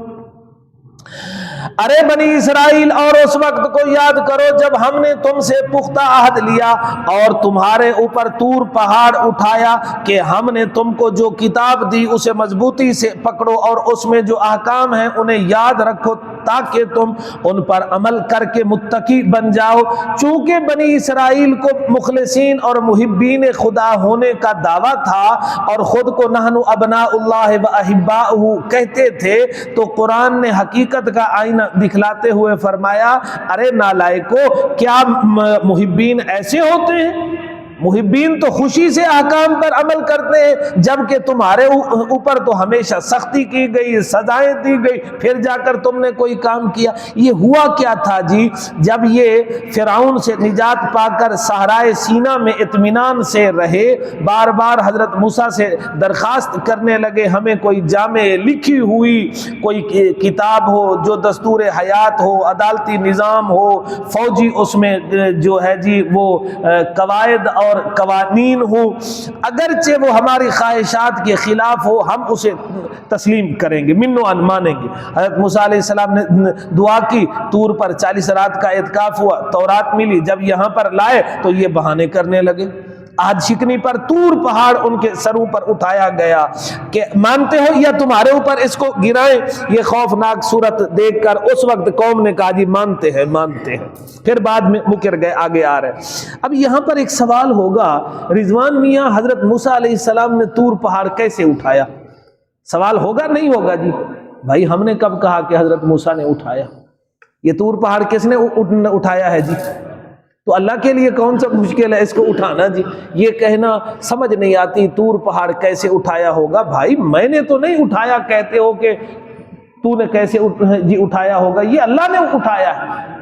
B: ارے بنی اسرائیل، اور اس وقت کو یاد کرو جب ہم نے تم سے پختہ عہد لیا اور تمہارے اوپر طور پہاڑ اٹھایا کہ ہم نے تم کو جو کتاب دی اسے مضبوطی سے پکڑو اور اس میں جو احکام ہیں انہیں یاد رکھو تاکہ تم ان پر عمل کر کے متقی بن جاؤ. چونکہ بنی اسرائیل کو مخلصین اور محبین خدا ہونے کا دعویٰ تھا اور خود کو نحن ابناء اللہ و احباؤہ کہتے تھے، تو قرآن نے حقیقت کا آئینہ دکھلاتے ہوئے فرمایا ارے نالائکو، کیا محبین ایسے ہوتے ہیں؟ محبین تو خوشی سے احکام پر عمل کرتے ہیں، جبکہ تمہارے اوپر تو ہمیشہ سختی کی گئی، سزائیں دی گئی، پھر جا کر تم نے کوئی کام کیا. یہ ہوا کیا تھا جی؟ جب یہ فرعون سے نجات پا کر صحرائے سینا میں اطمینان سے رہے، بار بار حضرت موسیٰ سے درخواست کرنے لگے ہمیں کوئی جامع لکھی ہوئی کوئی کتاب ہو جو دستور حیات ہو، عدالتی نظام ہو، فوجی اس میں جو ہے جی وہ قواعد اور قوانین ہو، اگرچہ وہ ہماری خواہشات کے خلاف ہو ہم اسے تسلیم کریں گے، منو ان مانیں گے. حضرت موسیٰ علیہ السلام نے دعا کی، طور پر 40 رات کا اعتکاف ہوا، تورات ملی، جب یہاں پر لائے تو یہ بہانے کرنے لگے. عہد شکنی پر طور پہاڑ ان کے سروں پر اٹھایا گیا کہ مانتے ہو یا تمہارے اوپر اس کو گرائیں. یہ خوفناک صورت دیکھ کر اس وقت قوم نے کہا جی مانتے ہیں. پھر بعد میں مکر گئے، آگے آ رہے. اب یہاں پر ایک سوال ہوگا، رضوان میاں حضرت موسیٰ علیہ السلام نے طور پہاڑ کیسے اٹھایا؟ سوال ہوگا نہیں ہوگا جی؟ بھائی ہم نے کب کہا کہ حضرت موسیٰ نے اٹھایا؟ یہ طور پہاڑ کس نے اٹھایا ہے جی؟ تو اللہ کے لیے کون سا مشکل ہے اس کو اٹھانا جی؟ یہ کہنا سمجھ نہیں آتی طور پہاڑ کیسے اٹھایا ہوگا. بھائی میں نے تو نہیں اٹھایا، کہتے ہو کہ تو نے کیسے جی اٹھایا ہوگا؟ یہ اللہ نے اٹھایا ہے.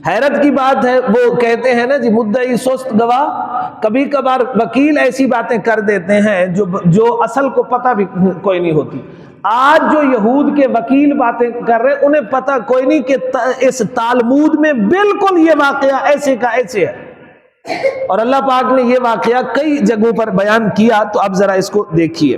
B: حیرت کی بات ہے، وہ کہتے ہیں نا جی مدعی سست گواہ. کبھی کبھار وکیل ایسی باتیں کر دیتے ہیں جو اصل کو پتہ بھی کوئی نہیں ہوتی. آج جو یہود کے وکیل باتیں کر رہے انہیں پتہ کوئی نہیں کہ اس تالمود میں بالکل یہ واقعہ ایسے کا ایسے ہے، اور اللہ پاک نے یہ واقعہ کئی جگہوں پر بیان کیا. تو اب ذرا اس کو دیکھیے.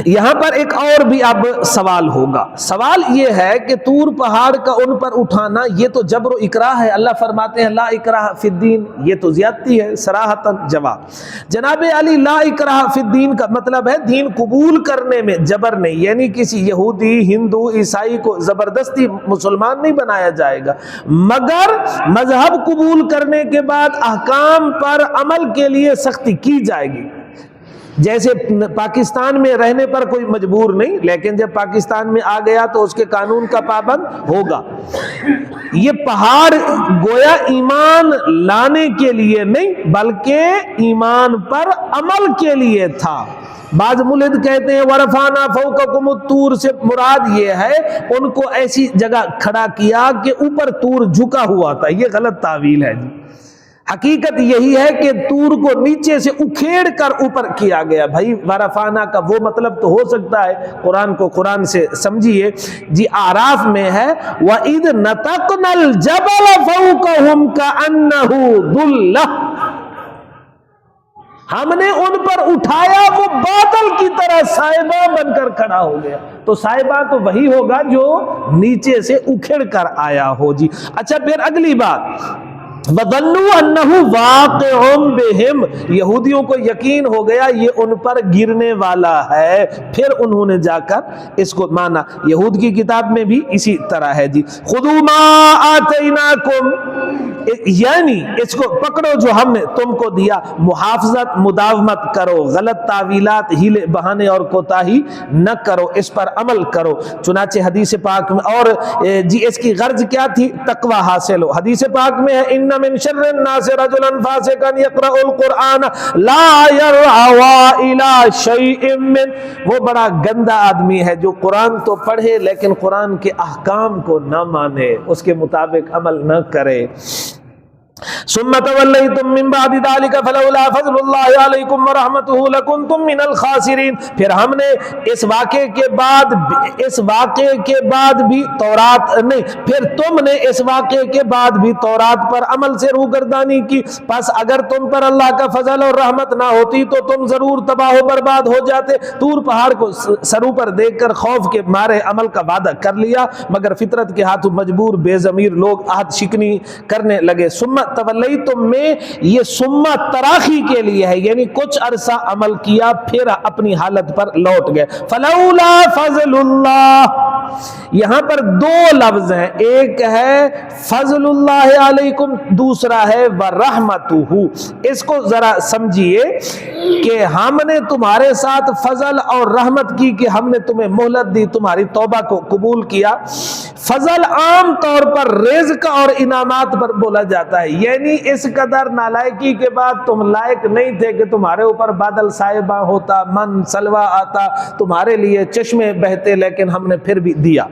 B: یہاں پر ایک اور بھی اب سوال ہوگا. سوال یہ ہے کہ طور پہاڑ کا ان پر اٹھانا یہ تو جبر و اکراہ ہے. اللہ فرماتے ہیں لا اکراہ فی الدین، یہ تو زیادتی ہے صراحتاً. جواب جناب علی، لا اکراہ فی الدین کا مطلب ہے دین قبول کرنے میں جبر نہیں، یعنی کسی یہودی، ہندو، عیسائی کو زبردستی مسلمان نہیں بنایا جائے گا، مگر مذہب قبول کرنے کے بعد احکام پر عمل کے لیے سختی کی جائے گی. جیسے پاکستان میں رہنے پر کوئی مجبور نہیں، لیکن جب پاکستان میں آ گیا تو اس کے قانون کا پابند ہوگا. یہ پہاڑ گویا ایمان لانے کے لیے نہیں بلکہ ایمان پر عمل کے لیے تھا. بعض ملحد کہتے ہیں وَرَفَعْنَا فَوْقَكُمُ الطُّورَ سے مراد یہ ہے ان کو ایسی جگہ کھڑا کیا کہ اوپر طور جھکا ہوا تھا. یہ غلط تعویل ہے جی. حقیقت یہی ہے کہ طور کو نیچے سے اکھیڑ کر اوپر کیا گیا. بھائی ورفانا کا وہ مطلب تو ہو سکتا ہے، قرآن کو قرآن سے سمجھیے جی. اعراف میں ہے وَإِذْ نَتَقْنَا الْجَبَلَ فَوْقَهُمْ كَأَنَّهُ ظُلَّةٌ، ہم نے ان پر اٹھایا وہ بادل کی طرح سائبہ بن کر کھڑا ہو گیا. تو سائبہ تو وہی ہوگا جو نیچے سے اکھڑ کر آیا ہو جی. اچھا پھر اگلی بات، وَظَنُّوا أَنَّهُ وَاقِعٌ بِهِمْ، یہودیوں کو یقین ہو گیا یہ ان پر گرنے والا ہے، پھر انہوں نے جا کر اس کو مانا۔ یہود کی کتاب میں بھی اسی طرح ہے جی، خُذُوا مَا آتَيْنَاكُمْ، یعنی اس کو پکڑو جو ہم نے تم کو دیا، محافظت مداومت کرو، غلط تعویلات ہیلے بہانے اور کوتاہی نہ کرو، اس پر عمل کرو۔ چنانچہ حدیث پاک میں، اور جی اس کی غرض کیا تھی؟ تقوی حاصل ہو۔ حدیث پاک میں ہے ان من شر الناس رجلا فاسقا يقرأ القرآن لا يرعى الى شيء من، وہ بڑا گندا آدمی ہے جو قرآن تو پڑھے لیکن قرآن کے احکام کو نہ مانے، اس کے مطابق عمل نہ کرے۔ ثم تولیتم من بعد ذلك فلولا فضل اللہ علیکم ورحمتہ لکنتم من الخاسرین، پھر ہم نے اس واقعے کے بعد بھی تورات نہیں، پھر تم نے اس واقعے کے بعد بھی تورات پر عمل سے روگردانی کی، پس اگر تم پر اللہ کا فضل اور رحمت نہ ہوتی تو تم ضرور تباہ و برباد ہو جاتے۔ طور پہاڑ کو سروں پر دیکھ کر خوف کے مارے عمل کا وعدہ کر لیا، مگر فطرت کے ہاتھوں مجبور بے ضمیر لوگ عہد شکنی کرنے لگے۔ ثم تولیتم میں یہ ثم تراخی کے لیے ہے، یعنی کچھ عرصہ عمل کیا پھر اپنی حالت پر لوٹ گئے۔ فلولا فضل اللہ، یہاں پر دو لفظ ہیں، ایک ہے فضل اللہ علیکم، دوسرا ہے ورحمتہ۔ اس کو ذرا سمجھیے کہ ہم نے تمہارے ساتھ فضل اور رحمت کی کہ ہم نے تمہیں مہلت دی، تمہاری توبہ کو قبول کیا۔ فضل عام طور پر رزق اور انعامات پر بولا جاتا ہے، یعنی اس قدر نالائکی کے بعد تم لائق نہیں تھے کہ تمہارے اوپر بادل صاحبہ ہوتا، من سلوہ آتا، تمہارے لیے چشمے بہتے، لیکن ہم نے پھر بھی دیا۔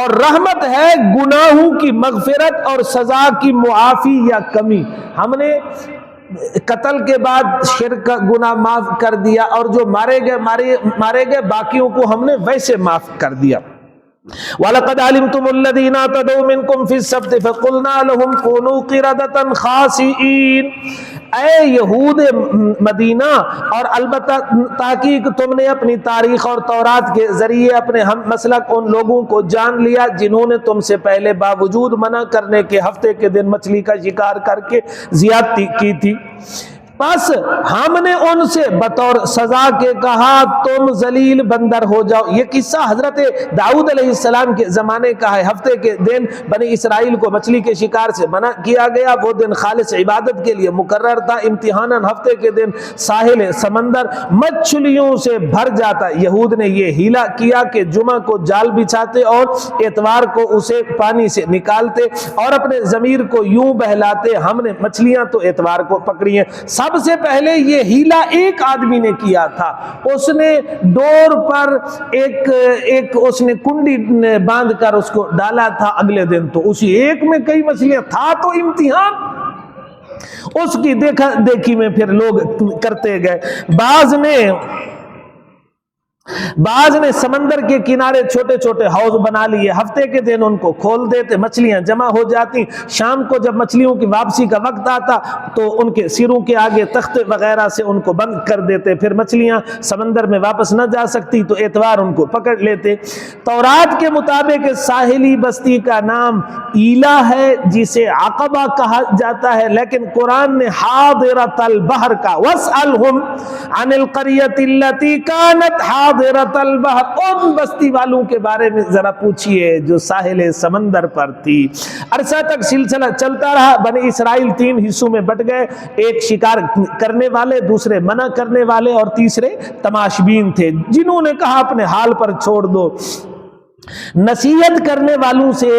B: اور رحمت ہے گناہوں کی مغفرت اور سزا کی معافی یا کمی، ہم نے قتل کے بعد شرک کا گناہ معاف کر دیا، اور جو مارے گئے باقیوں کو ہم نے ویسے معاف کر دیا۔ وَلَقَدْ عَلِمْتُمُ الَّذِينَ اعْتَدَوْا مِنْكُمْ فِي السَّبْتِ فَقُلْنَا لَهُمْ كُونُوا قِرَدَةً خَاسِئِينَ، اے یہود مدینہ، اور البتہ تحقیق تم نے اپنی تاریخ اور تورات کے ذریعے اپنے ہم مسلک ان لوگوں کو جان لیا جنہوں نے تم سے پہلے باوجود منع کرنے کے ہفتے کے دن مچھلی کا شکار کر کے زیادتی کی تھی، پس ہم نے ان سے بطور سزا کے کہا تم ذلیل بندر ہو جاؤ۔ یہ قصہ حضرت داؤد علیہ السلام کے زمانے کا ہے۔ ہفتے کے دن بنی اسرائیل کو مچھلی کے شکار سے منع کیا گیا، وہ دن خالص عبادت کے لیے مقرر تھا۔ امتحاناً ہفتے کے دن ساحل سمندر مچھلیوں سے بھر جاتا۔ یہود نے یہ ہیلا کیا کہ جمعہ کو جال بچھاتے اور اتوار کو اسے پانی سے نکالتے اور اپنے ضمیر کو یوں بہلاتے، ہم نے مچھلیاں تو اتوار کو پکڑی ہیں۔ سب سے پہلے یہ ہیلا ایک آدمی نے کیا تھا، اس نے ڈور پر ایک اس نے کنڈی باندھ کر اس کو ڈالا تھا، اگلے دن تو اسی ایک میں کئی مچھلیاں تھا، تو امتحان اس کی دیکھا دیکھی میں پھر لوگ کرتے گئے۔ بعض نے سمندر کے کنارے چھوٹے چھوٹے حوض بنا لیے، ہفتے کے دن ان کو کھول دیتے، مچھلیاں جمع ہو جاتی۔ شام کو جب مچھلیوں کی واپسی کا وقت آتا تو ان کے سروں کے آگے تختے وغیرہ سے ان کو بند کر دیتے، پھر مچھلیاں سمندر میں واپس نہ جا سکتی تو اتوار ان کو پکڑ لیتے۔ تورات کے مطابق ساحلی بستی کا نام ایلا ہے جسے عقبہ کہا جاتا ہے، لیکن قرآن نے حاضرۃ البحر کا واسألہم عن القریۃ التی کانت حاضرۃ البحر، ان بستی والوں کے بارے میں ذرا پوچھئے جو ساحل سمندر پر تھی۔ عرصہ تک سلسلہ چلتا رہا، بنی اسرائیل 3 حصوں میں بٹ گئے، ایک شکار کرنے والے، دوسرے منع کرنے والے، اور تیسرے تماشبین تھے جنہوں نے کہا اپنے حال پر چھوڑ دو۔ نصیحت کرنے والوں سے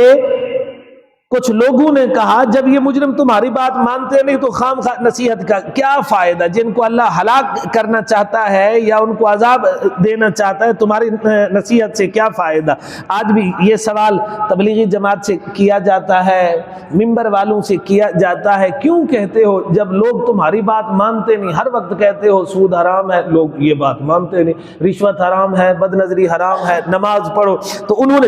B: کچھ لوگوں نے کہا جب یہ مجرم تمہاری بات مانتے نہیں تو خام خواہ نصیحت کا کیا فائدہ، جن کو اللہ ہلاک کرنا چاہتا ہے یا ان کو عذاب دینا چاہتا ہے، تمہاری نصیحت سے کیا فائدہ۔ آج بھی یہ سوال تبلیغی جماعت سے کیا جاتا ہے، ممبر والوں سے کیا جاتا ہے، کیوں کہتے ہو جب لوگ تمہاری بات مانتے نہیں؟ ہر وقت کہتے ہو سود حرام ہے، لوگ یہ بات مانتے نہیں، رشوت حرام ہے، بد نظری حرام ہے، نماز پڑھو۔ تو انہوں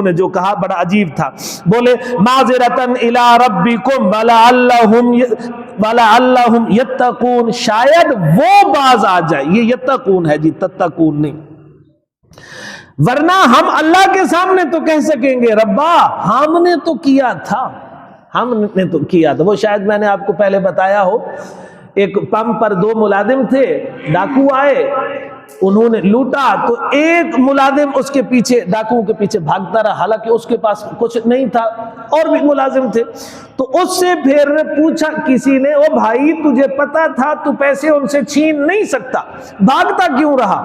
B: نے جو کہا بڑا عجیب تھا، بولے معذرتن الی ربکم ولعلہم یتقون، شاید وہ باز آ جائے۔ یہ یتقون ہے جی، تتقون نہیں، ورنہ ہم اللہ کے سامنے تو کہہ سکیں گے ربا ہم نے تو کیا تھا، ہم نے تو کیا تھا. وہ شاید میں نے آپ کو پہلے بتایا ہو, ایک پمپ پر 2 ملازم تھے, ڈاکو آئے, انہوں نے لوٹا تو ایک ملازم اس کے پیچھے, ڈاکوؤں کے پیچھے بھاگتا رہا, حالانکہ اس کے پاس کچھ نہیں تھا, اور بھی ملازم تھے. تو اس سے پھر پوچھا کسی نے, او بھائی تجھے پتا تھا تو پیسے ان سے چھین نہیں سکتا, بھاگتا کیوں رہا؟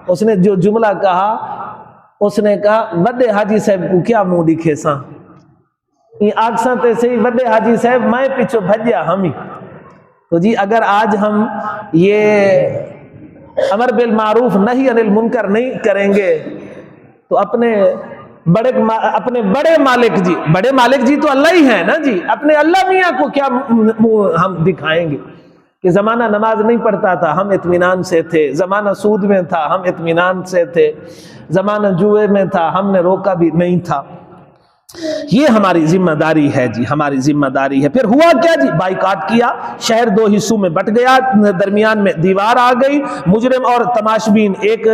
B: اس نے جو جملہ کہا, اس نے کہا وڈے حاجی صاحب کو کیا منہ دکھے ساں, یہ آگساں تے سے وڈے حاجی صاحب میں پیچھو بھجیا ہم ہی. تو جی اگر آج ہم یہ امر بالمعروف نہی عن المنکر نہیں کریں گے تو اپنے بڑے مالک جی, بڑے مالک جی تو اللہ ہی ہیں نا جی, اپنے اللہ میاں کو کیا منہ ہم دکھائیں گے کہ زمانہ نماز نہیں پڑھتا تھا ہم اطمینان سے تھے, زمانہ سود میں تھا ہم اطمینان سے تھے, زمانہ جوئے میں تھا ہم نے روکا بھی نہیں تھا. یہ ہماری ذمہ داری ہے جی, ہماری ذمہ داری ہے. پھر ہوا کیا جی, بائیکاٹ کیا, شہر 2 حصوں میں بٹ گیا, درمیان میں دیوار آ گئی, مجرم اور تماشبین ایک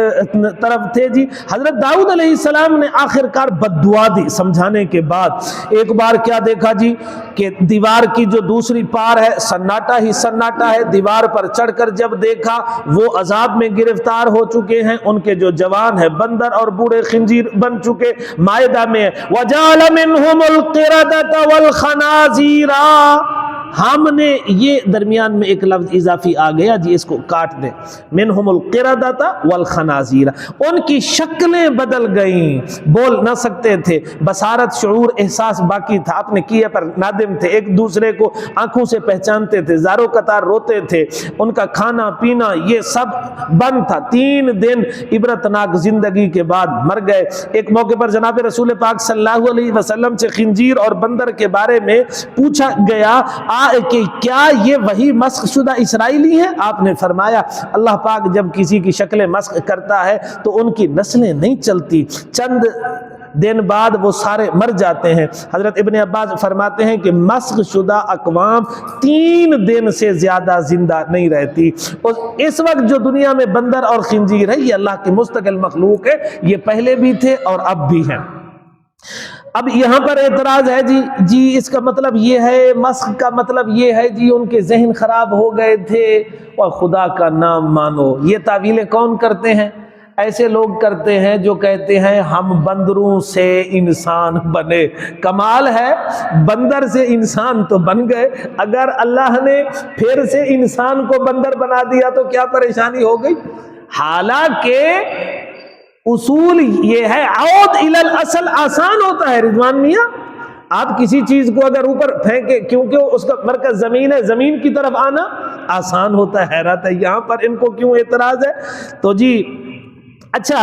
B: طرف تھے جی. حضرت داؤد علیہ السلام نے آخرکار بد دعا دی سمجھانے کے بعد. ایک بار کیا دیکھا جی کہ دیوار کی جو دوسری پار ہے سناٹا ہی سناٹا ہے, دیوار پر چڑھ کر جب دیکھا وہ عذاب میں گرفتار ہو چکے ہیں, ان کے جو جوان ہیں بندر اور بوڑھے خنزیر بن چکے. مائدہ میں وَجَعَلَ مِنْهُمُ الْقِرَدَةَ وَالْخَنَازِيرَ, ہم نے یہ درمیان میں ایک لفظ اضافی آ گیا جی, اس کو کاٹ دیں. منہم القردۃ والخنازیر, ان کی شکلیں بدل گئیں, بول نہ سکتے تھے, بصارت شعور احساس باقی تھا, اپنے کیے پر نادم تھے, ایک دوسرے کو آنکھوں سے پہچانتے تھے, زارو قطار روتے تھے, ان کا کھانا پینا یہ سب بند تھا. 3 دن عبرتناک زندگی کے بعد مر گئے. ایک موقع پر جناب رسول پاک صلی اللہ علیہ وسلم سے خنزیر اور بندر کے بارے میں پوچھا گیا کہ کیا یہ وہی مسخ شدہ اسرائیلی ہیں؟ آپ نے فرمایا اللہ پاک جب کسی کی شکل مسخ کرتا ہے تو ان کی نسلیں نہیں چلتی, چند دن بعد وہ سارے مر جاتے ہیں. حضرت ابن عباس فرماتے ہیں کہ مسخ شدہ اقوام 3 دن سے زیادہ زندہ نہیں رہتی. اس وقت جو دنیا میں بندر اور خنزیر ہے یہ اللہ کی مستقل مخلوق ہے, یہ پہلے بھی تھے اور اب بھی ہیں. اب یہاں پر اعتراض ہے جی اس کا مطلب یہ ہے, مسخ کا مطلب یہ ہے جی ان کے ذہن خراب ہو گئے تھے اور خدا کا نام مانو. یہ تعویلیں کون کرتے ہیں؟ ایسے لوگ کرتے ہیں جو کہتے ہیں ہم بندروں سے انسان بنے. کمال ہے, بندر سے انسان تو بن گئے, اگر اللہ نے پھر سے انسان کو بندر بنا دیا تو کیا پریشانی ہو گئی؟ حالانکہ اصول یہ ہے عود الی الاصل آسان ہوتا ہے. رضوان میاں, آپ کسی چیز کو اگر اوپر پھینکے, کیونکہ اس کا مرکز زمین ہے, زمین کی طرف آنا آسان ہوتا ہے. حیرت ہے یہاں پر ان کو کیوں اعتراض ہے. تو جی اچھا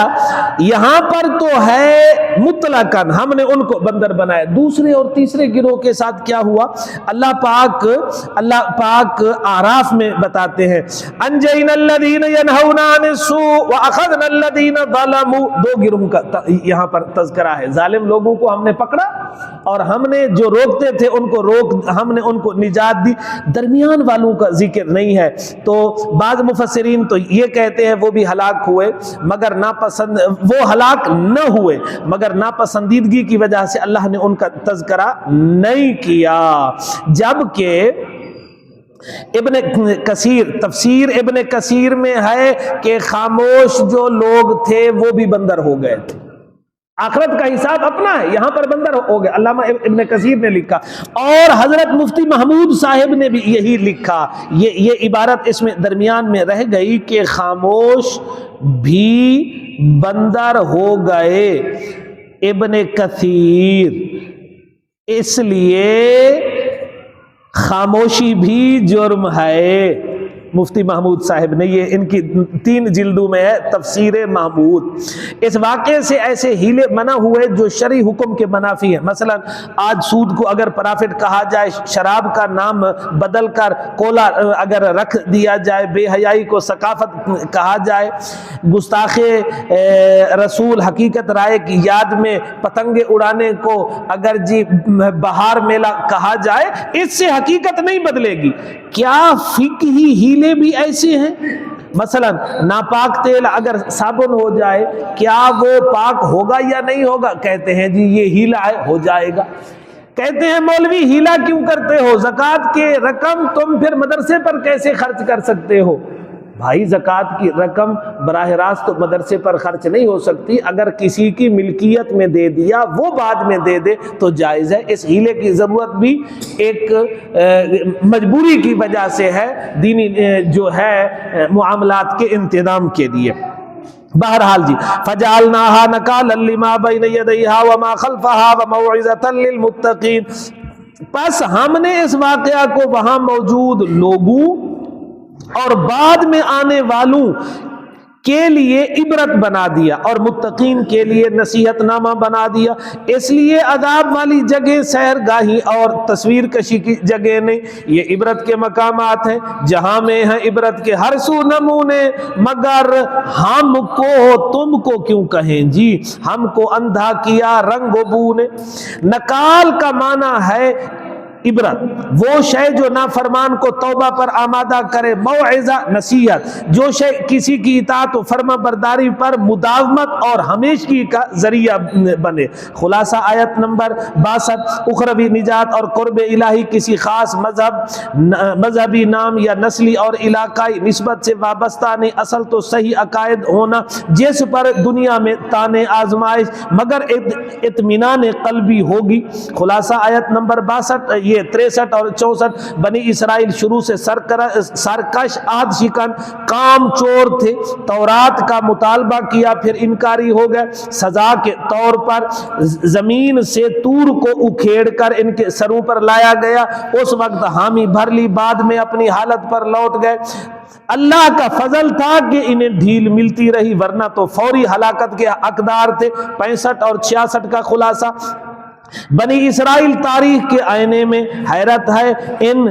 B: یہاں پر تو ہے مطلقاً ہم نے ان کو بندر بنایا. دوسرے اور تیسرے گروہ کے ساتھ کیا ہوا اللہ پاک اعراف میں بتاتے ہیں, انجینا الذین ینہون عن السوء واخذنا الذین ظلموا. 2 گروہ کا یہاں پر تذکرہ ہے. ظالم لوگوں کو ہم نے پکڑا اور ہم نے جو روکتے تھے ان کو ہم نے ان کو نجات دی. درمیان والوں کا ذکر نہیں ہے. تو بعض مفسرین تو یہ کہتے ہیں وہ بھی ہلاک ہوئے مگر وہ ہلاک نہ ہوئے مگر ناپسندیدگی کی وجہ سے اللہ نے ان کا تذکرہ نہیں کیا. جبکہ ابن کثیر, تفسیر ابن کثیر میں ہے کہ خاموش جو لوگ تھے وہ بھی بندر ہو گئے تھے. آخرت کا حساب اپنا ہے, یہاں پر بندر ہو گئے. علامہ ابن کثیر نے لکھا اور حضرت مفتی محمود صاحب نے بھی یہی لکھا. یہ عبارت اس میں درمیان میں رہ گئی کہ خاموش بھی بندر ہو گئے. ابن کثیر, اس لیے خاموشی بھی جرم ہے. مفتی محمود صاحب نے یہ ان کی 3 جلدوں میں ہے تفسیر محمود. اس واقعے سے ایسے ہیلے منع ہوئے جو شرعی حکم کے منافی ہیں. مثلا آج سود کو اگر پرافٹ کہا جائے, شراب کا نام بدل کر کولا اگر رکھ دیا جائے, بے حیائی کو ثقافت کہا جائے, گستاخ رسول حقیقت رائے کی یاد میں پتنگے اڑانے کو اگر جی بہار میلہ کہا جائے, اس سے حقیقت نہیں بدلے گی. کیا فقہی ہیلے بھی ایسے ہیں؟ مثلا ناپاک تیل اگر صابن ہو جائے کیا وہ پاک ہوگا یا نہیں ہوگا؟ کہتے ہیں جی یہ ہیلا ہے, ہو جائے گا. کہتے ہیں مولوی ہیلا کیوں کرتے ہو؟ زکوٰۃ کے رقم تم پھر مدرسے پر کیسے خرچ کر سکتے ہو؟ بھائی زکوٰۃ کی رقم براہ راست تو مدرسے پر خرچ نہیں ہو سکتی، اگر کسی کی ملکیت میں دے دیا وہ بعد میں دے دے تو جائز ہے۔ اس ہیلے کی ضرورت بھی ایک مجبوری کی وجہ سے ہے، دینی جو ہے معاملات کے انتظام کے لیے۔ بہرحال جی فجعلناها نکالا لما بین یدیہا وما خلفہا وموعظۃ للمتقین، پس ہم نے اس واقعہ کو وہاں موجود لوگوں اور بعد میں آنے والوں کے لیے عبرت بنا دیا اور متقین کے لیے نصیحت نامہ بنا دیا۔ اس لیے عذاب والی جگہ سحر گاہی اور تصویر کشی کی جگہ نہیں، یہ عبرت کے مقامات ہیں جہاں میں ہیں عبرت کے ہر سو نمونے، مگر ہم کو تم کو کیوں کہیں جی، ہم کو اندھا کیا رنگ و بو نے۔ نکال کا معنی ہے عبرت، وہ شے جو نافرمان کو توبہ پر آمادہ کرے، موعظہ نصیحت جو شے کسی کی اطاعت و فرما برداری پر مداومت اور ہمیشگی کا ذریعہ بنے۔ خلاصہ آیت نمبر 62، اخروی نجات اور قرب الہی کسی خاص مذہبی نام یا نسلی اور علاقائی نسبت سے وابستہ نہیں، اصل تو صحیح عقائد ہونا جس پر دنیا میں تانے آزمائش مگر اطمینان قلبی ہوگی۔ خلاصہ آیت نمبر 62، یہ 63 اور 64، بنی اسرائیل شروع سے سرکش، عہد شکن، کام چور تھے، تورات کا مطالبہ کیا پھر انکاری ہو گئے، سزا کے طور پر زمین سے طور کو اکھیڑ کر ان کے سروں پر لایا گیا، اس وقت حامی بھر لی، بعد میں اپنی حالت پر لوٹ گئے۔ اللہ کا فضل تھا کہ انہیں ڈھیل ملتی رہی ورنہ تو فوری ہلاکت کے حقدار تھے۔ 65 اور 66 کا خلاصہ، بنی اسرائیل تاریخ کے آئینے میں حیرت ہے، ان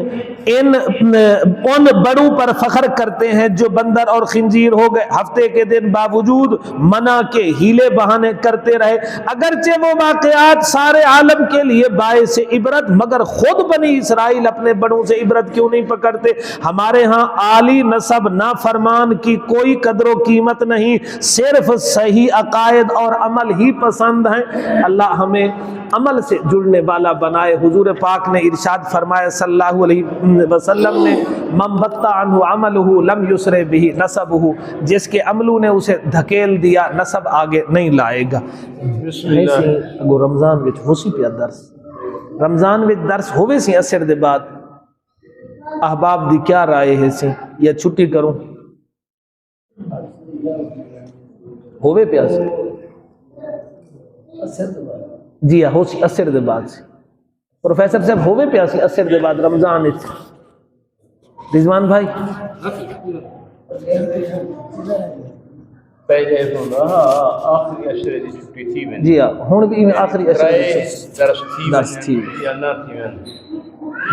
B: بڑوں پر فخر کرتے ہیں جو بندر اور خنزیر ہو گئے، ہفتے کے دن باوجود منع کے ہیلے بہانے کرتے رہے، اگرچہ وہ واقعات سارے عالم کے لیے باعث عبرت، مگر خود بنی اسرائیل اپنے بڑوں سے عبرت کیوں نہیں پکڑتے؟ ہمارے ہاں عالی نسب نافرمان کی کوئی قدر و قیمت نہیں، صرف صحیح عقائد اور عمل ہی پسند ہیں۔ اللہ ہمیں عمل سے جڑنے والا بنائے۔ حضور پاک نے ارشاد فرمایا صلی اللہ علیہ وسلم نے، من بطأ عنہ عملہ لم یسرع بہ نسبہ، جس کے عملوں نے اسے دھکیل دیا نسب آگے نہیں لائے گا۔ بسم اللہ۔ اگو رمضان وچ ہوسی پیا درس، رمضان وچ درس ہووے سی اثر دے بعد احباب دی کیا رائے ہے سی یا چھٹی کروں؟ ہووے پیا سی جی ہاں، ہو سی اثر دے بعد سے پروفیسر صاحب ہووے پیا سی اثر دے بعد رمضان وچ۔ رضوان بھائی
C: پہلے آخری اشرے دی چھٹی تھی میں
B: جی ہاں، ہن بھی آخری اشرے درس تھی
C: یا نہ تھی میں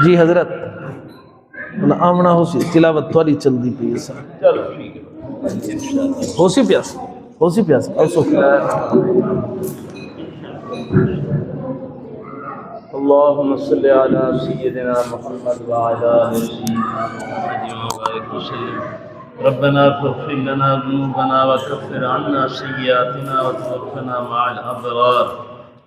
B: جی حضرت آمنا ہو سی تلاوت تھوڑی چل دی پئی سر،
C: چلو ٹھیک ہے انشاءاللہ
B: ہو سی پیاس، ہو سی پیاس ایسو
C: اللهم صل على سيدنا محمد وعلى آل سيدنا محمد وبارك وسلم۔ ربنا اغفر لنا ذنوبنا وكفر عنا سيئاتنا وتوفنا مع الأبرار،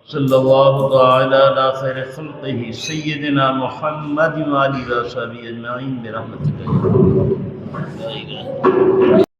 C: صلى الله تعالى على خير خلقه سيدنا محمد وعلى آله وصحبه أجمعين برحمتك يا رب۔